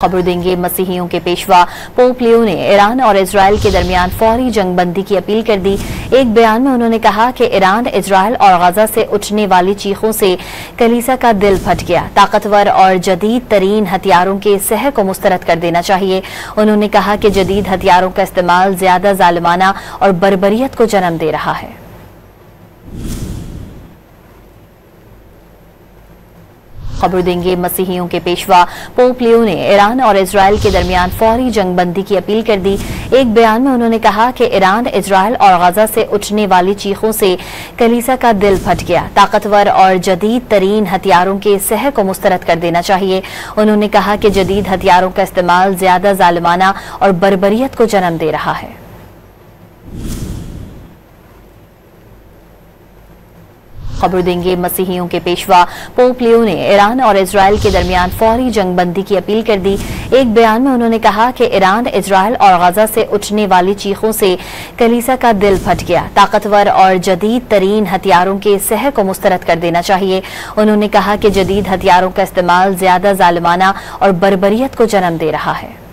खबर देंगे। मसीहियों के पेशवा पोप लियो ने ईरान और इजरायल के दरमियान फौरी जंगबंदी की अपील कर दी। एक बयान में उन्होंने कहा कि ईरान, इजरायल और गजा से उठने वाली चीखों से कलीसिया का दिल फट गया। ताकतवर और जदीद तरीन हथियारों के सहर को मुस्तरद कर देना चाहिए। उन्होंने कहा कि जदीद हथियारों का इस्तेमाल ज्यादा जालिमाना और बर्बरियत को जन्म दे रहा है। खबर देंगे। मसीहियों के पेशवा पोप लियो ने ईरान और इजरायल के दरमियान फौरी जंगबंदी की अपील कर दी। एक बयान में उन्होंने कहा कि ईरान, इजरायल और गजा से उठने वाली चीखों से कलीसिया का दिल फट गया। ताकतवर और जदीद तरीन हथियारों के सहर को मुस्तरद कर देना चाहिए। उन्होंने कहा कि जदीद हथियारों का इस्तेमाल ज्यादा जालिमाना और बर्बरियत को जन्म दे रहा है। खबर देंगे। मसीहियों के पेशवा पोप लियो ने ईरान और इजरायल के दरमियान फौरी जंगबंदी की अपील कर दी। एक बयान में उन्होंने कहा कि ईरान, इजरायल और गजा से उठने वाली चीखों से कलीसिया का दिल फट गया। ताकतवर और जदीद तरीन हथियारों के सहर को मुस्तरद कर देना चाहिए। उन्होंने कहा कि जदीद हथियारों का इस्तेमाल ज्यादा जालिमाना और बर्बरियत को जन्म दे रहा है।